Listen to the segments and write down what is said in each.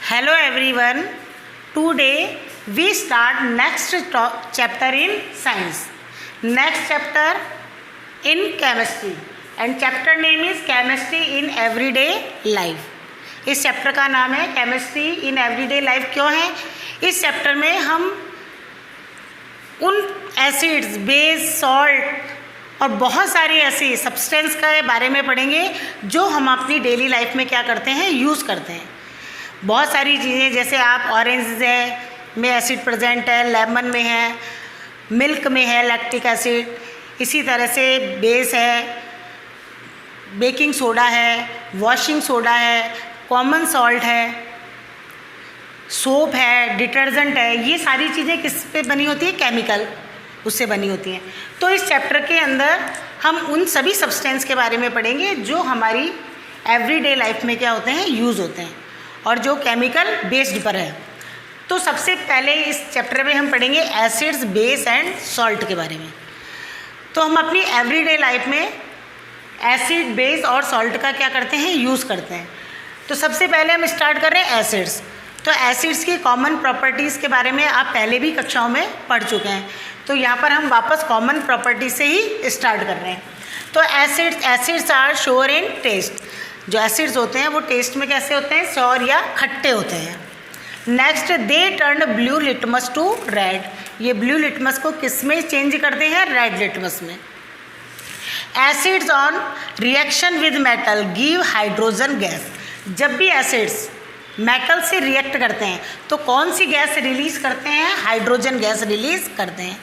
Hello everyone. Today we start next chapter in science. Next chapter in chemistry and chapter name is chemistry in everyday life. इस chapter का नाम है chemistry in everyday life. क्यों है? इस chapter में हम उन एसिड्स, बेस, सॉल्ट और बहुत सारी ऐसी सब्सटेंस के बारे में पढ़ेंगे जो हम अपनी डेली लाइफ में क्या करते हैं, यूज़ करते हैं. बहुत सारी चीज़ें, जैसे आप ऑरेंज में एसिड प्रेजेंट है, लेमन में है, मिल्क में है लैक्टिक एसिड, इसी तरह से बेस है, बेकिंग सोडा है, वॉशिंग सोडा है, कॉमन सॉल्ट है, सोप है, डिटर्जेंट है. ये सारी चीज़ें किस पे बनी होती है? केमिकल, उससे बनी होती हैं. तो इस चैप्टर के अंदर हम उन सभी सब्सटेंस के बारे में पढ़ेंगे जो हमारी एवरीडे लाइफ में क्या होते हैं, यूज़ होते हैं और जो केमिकल बेस्ड पर है. तो सबसे पहले इस चैप्टर में हम पढ़ेंगे एसिड्स, बेस एंड सॉल्ट के बारे में. तो हम अपनी एवरीडे लाइफ में एसिड, बेस और सॉल्ट का क्या करते हैं, यूज़ करते हैं. तो सबसे पहले हम स्टार्ट कर रहे हैं एसिड्स. तो एसिड्स की कॉमन प्रॉपर्टीज़ के बारे में आप पहले भी कक्षाओं में पढ़ चुके हैं. तो यहाँ पर हम वापस कॉमन प्रॉपर्टी से ही स्टार्ट कर रहे हैं. तो acids are sour in taste. जो एसिड्स होते हैं वो टेस्ट में कैसे होते हैं, श्योर या खट्टे होते हैं. Next, they turn blue litmus to red. ये ब्लू लिटमस को किस में चेंज करते हैं? रेड लिटमस में. Acids on reaction with metal give hydrogen gas. जब भी एसिड्स मेटल से रिएक्ट करते हैं तो कौन सी गैस रिलीज़ करते हैं? हाइड्रोजन गैस रिलीज़ करते हैं.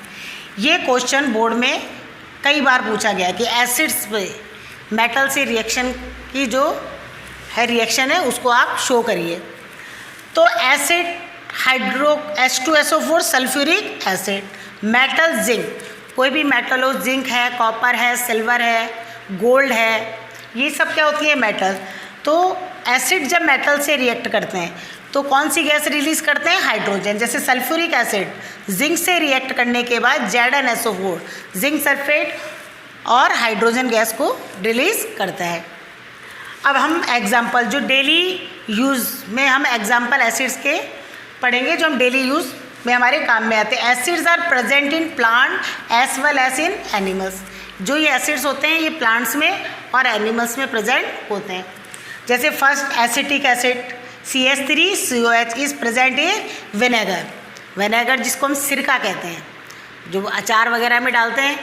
ये क्वेश्चन बोर्ड में कई बार पूछा गया कि एसिड्स पे मेटल से रिएक्शन की जो है रिएक्शन है उसको आप शो करिए. तो acid hydro H2SO4 sulphuric acid, metal zinc, कोई भी मेटल हो, जिंक है, कॉपर है, सिल्वर है, गोल्ड है, ये सब क्या होती है? मेटल. तो एसिड जब मेटल से रिएक्ट करते हैं तो कौन सी गैस रिलीज़ करते हैं? हाइड्रोजन. जैसे सल्फ्यूरिक एसिड जिंक से रिएक्ट करने के बाद ZnSO4 जिंक सल्फेट और हाइड्रोजन गैस को रिलीज़ करता है. अब हम एग्जाम्पल जो डेली यूज़ में हम एग्जाम्पल एसिड्स के पढ़ेंगे जो हम डेली यूज़ में हमारे काम में आते हैं. Acids are present in plant as well as in animals. जो ये एसिड्स होते हैं ये प्लांट्स में और एनिमल्स में प्रेजेंट होते हैं. जैसे first acetic acid CH3COH is present in vinegar. Vinegar जिसको हम सिरका कहते हैं, जो अचार वगैरह में डालते हैं,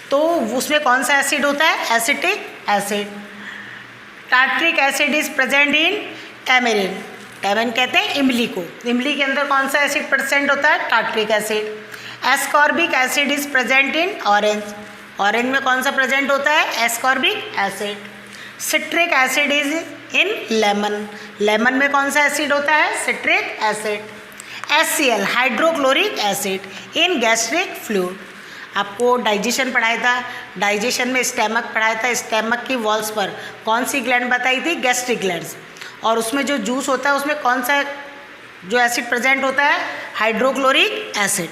तो उसमें कौन सा एसिड होता है? Acetic acid. Tartaric acid is present in tamarind. Tamarind कहते हैं इमली को. इमली के अंदर कौन सा एसिड प्रेजेंट होता है? Tartaric acid. Ascorbic acid is present in orange. Orange में कौन सा प्रेजेंट होता है? Ascorbic acid. Citric acid is in lemon. Lemon में कौन सा एसिड होता है? Citric acid. HCl hydrochloric acid in gastric fluid. आपको डाइजेशन पढ़ाया था, डाइजेशन में स्टमक पढ़ाया था. स्टमक की वॉल्स पर कौन सी ग्लैंड बताई थी? Gastric glands. और उसमें जो जूस होता है उसमें कौन सा जो एसिड प्रेजेंट होता है? Hydrochloric acid.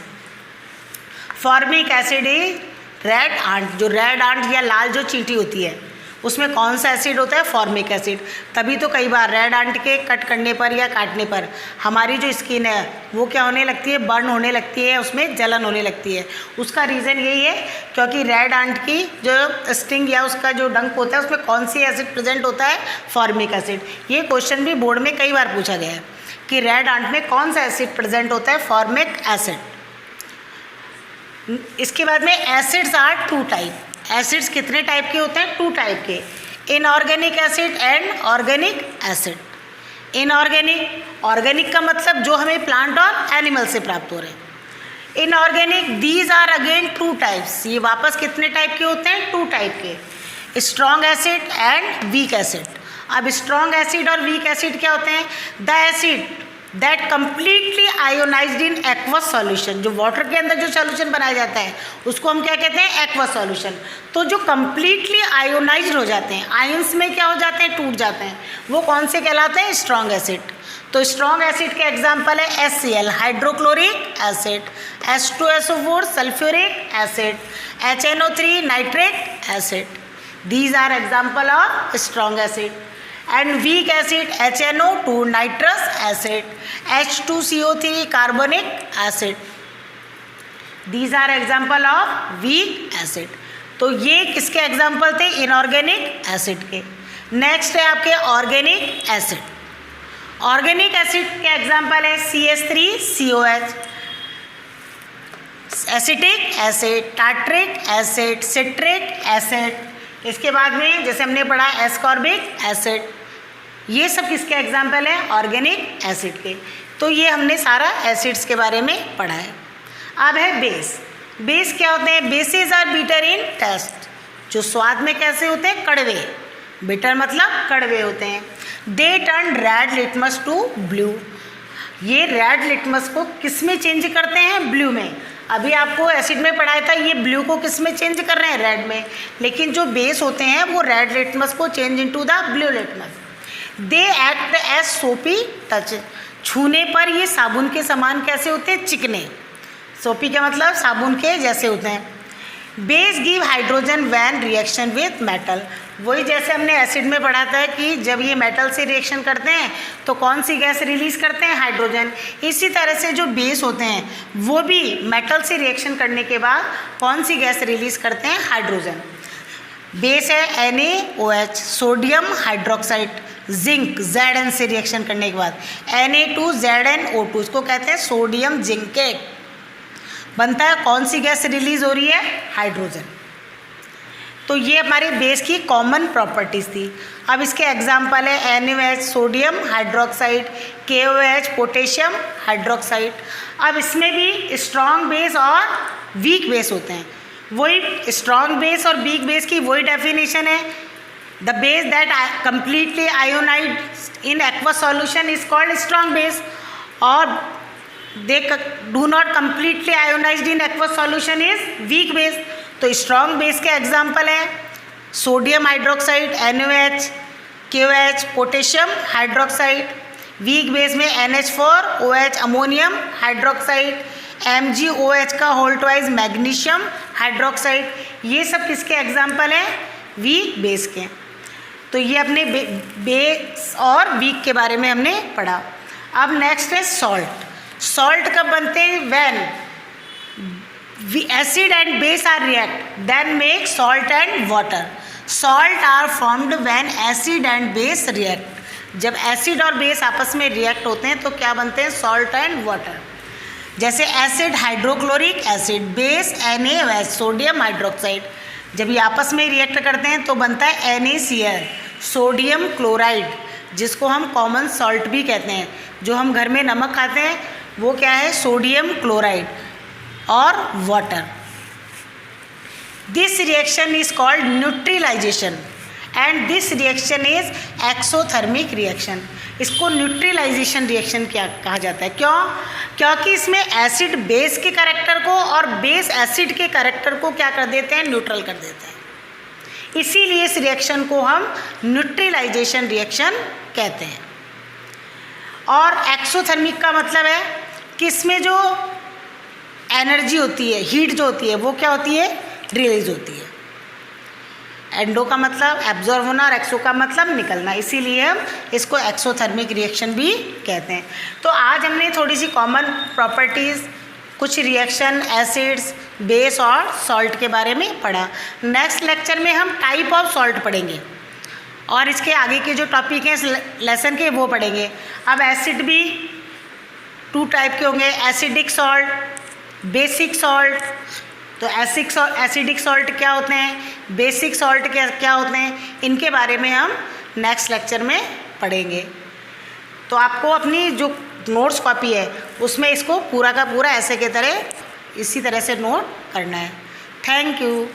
Formic acid is red ant. जो रेड आंट या लाल जो चींटी होती है उसमें कौन सा एसिड होता है? Formic acid. तभी तो कई बार रेड आंट के कट करने पर या काटने पर हमारी जो स्किन है वो क्या होने लगती है? बर्न होने लगती है, उसमें जलन होने लगती है. उसका रीज़न यही है क्योंकि रेड आंट की जो स्टिंग या उसका जो डंक होता है उसमें कौन सी एसिड प्रेजेंट होता है? Formic acid. ये क्वेश्चन भी बोर्ड में कई बार पूछा गया है कि रेड आंट में कौन सा एसिड प्रेजेंट होता है? Formic acid. इसके बाद में एसिड्स आर 2 टाइप. एसिड्स कितने टाइप के होते हैं? 2 टाइप के. Inorganic acid and organic acid. Inorganic, organic का मतलब जो हमें प्लांट और एनिमल से प्राप्त हो रहे हैं. Inorganic, these are again 2 types. ये वापस कितने टाइप के होते हैं? 2 टाइप के. Strong acid and weak acid. अब स्ट्रॉन्ग एसिड और वीक एसिड क्या होते हैं? The acid that completely ionised in aqueous solution. जो वाटर के अंदर जो सॉल्यूशन बनाया जाता है उसको हम क्या कहते हैं? Aqueous solution. तो जो कम्प्लीटली आयोनाइज्ड हो जाते हैं, आयंस में क्या हो जाते हैं? टूट जाते हैं, वो कौन से कहलाते हैं? Strong acid. तो स्ट्रॉन्ग एसिड के एग्जाम्पल है HCl hydrochloric acid, H2SO4 sulphuric acid, HNO3 nitric acid. These are example of strong acid. And weak acid HNO2 nitrous acid, H2CO3 carbonic acid. These are example of weak acid. तो ये किसके example थे? Inorganic acid के। Next है आपके organic acid. Organic acid के example है CH3COH, acetic acid, tartaric acid, citric acid. इसके बाद में जैसे हमने पढ़ा एस्कॉर्बिक एसिड, ये सब किसके एग्जाम्पल हैं? ऑर्गेनिक एसिड के। तो ये हमने सारा एसिड्स के बारे में पढ़ा है। अब है बेस। बेस क्या होते हैं? Bases are bitter in taste, जो स्वाद में कैसे होते हैं? कड़वे। बिटर मतलब कड़वे होते हैं। They turn red litmus to blue, ये रेड लिटमस को किस में चेंज करते हैं? ब्लू में। अभी आपको एसिड में पढ़ाया था, ये ब्लू को किस में चेंज कर रहे हैं? रेड में। लेकिन जो बेस होते हैं वो रेड लिटमस को change into the blue litmus. They act as soapy touch, छूने पर ये साबुन के समान कैसे होते हैं? चिकने। सोपी का मतलब साबुन के जैसे होते हैं। Base give hydrogen when reaction with metal, वही जैसे हमने एसिड में पढ़ा था कि जब ये मेटल से रिएक्शन करते हैं तो कौन सी गैस रिलीज करते हैं? हाइड्रोजन। इसी तरह से जो बेस होते हैं वो भी मेटल से रिएक्शन करने के बाद कौन सी गैस रिलीज करते हैं? हाइड्रोजन। बेस है NaOH, sodium hydroxide, zinc Zn से रिएक्शन करने के बाद Na2ZnO2, इसको कहते हैं सोडियम जिंकेट। बनता है कौन सी गैस रिलीज हो रही है? हाइड्रोजन। तो ये हमारे बेस की कॉमन प्रॉपर्टीज थी। अब इसके एग्जाम्पल है NaOH sodium hydroxide, KOH potassium hydroxide. अब इसमें भी स्ट्रॉन्ग बेस और वीक बेस होते हैं। वही स्ट्रॉन्ग बेस और वीक बेस की वही डेफिनेशन है। The base that completely ionised in aqueous solution is called strong base, और they do not completely ionized in aqueous solution is weak base। तो स्ट्रॉन्ग बेस के एग्जाम्पल हैं sodium hydroxide NaOH, KOH potassium hydroxide. Weak base में NH4OH ammonium hydroxide, MgOH का whole twice magnesium hydroxide. ये सब किसके example हैं? Weak base के। तो ये अपने बेस और वीक के बारे में हमने पढ़ा। अब नेक्स्ट है सॉल्ट। सॉल्ट कब बनते हैं? When acid and base are react then make salt and water. Salt are formed when acid and base react, जब एसिड और बेस आपस में रिएक्ट होते हैं तो क्या बनते हैं? Salt and water. जैसे acid hydrochloric acid, base NaOH sodium hydroxide, जब ये आपस में रिएक्ट करते हैं तो बनता है NaCl सोडियम क्लोराइड, जिसको हम कॉमन सॉल्ट भी कहते हैं। जो हम घर में नमक खाते हैं वो क्या है? सोडियम क्लोराइड और water. This reaction is called neutralization and this reaction is exothermic reaction. इसको न्यूट्रलाइजेशन रिएक्शन क्या कहा जाता है? क्यों? क्योंकि इसमें एसिड बेस के कैरेक्टर को और बेस एसिड के कैरेक्टर को क्या कर देते हैं? न्यूट्रल कर देते हैं। इसीलिए इस रिएक्शन को हम न्यूट्रलाइजेशन रिएक्शन कहते हैं। और एक्सोथर्मिक का मतलब है कि इसमें जो एनर्जी होती है, हीट जो होती है, वो क्या होती है? रिलीज होती है। एंडो का मतलब एब्जॉर्ब होना और एक्सो का मतलब निकलना, इसीलिए हम इसको एक्सोथर्मिक रिएक्शन भी कहते हैं। तो आज हमने थोड़ी सी कॉमन प्रॉपर्टीज़, कुछ रिएक्शन, एसिड्स, बेस और सॉल्ट के बारे में पढ़ा। नेक्स्ट लेक्चर में हम टाइप ऑफ सॉल्ट पढ़ेंगे और इसके आगे के जो टॉपिक हैं इस लेसन के वो पढ़ेंगे। अब एसिड भी 2 टाइप के होंगे, एसिडिक सॉल्ट, बेसिक सॉल्ट। तो एसिडिक सॉल्ट क्या होते हैं, बेसिक सॉल्ट क्या होते हैं, इनके बारे में हम नेक्स्ट लेक्चर में पढ़ेंगे। तो आपको अपनी जो नोट्स कॉपी है उसमें इसको पूरा का पूरा ऐसे के तरह इसी तरह से नोट करना है। Thank you.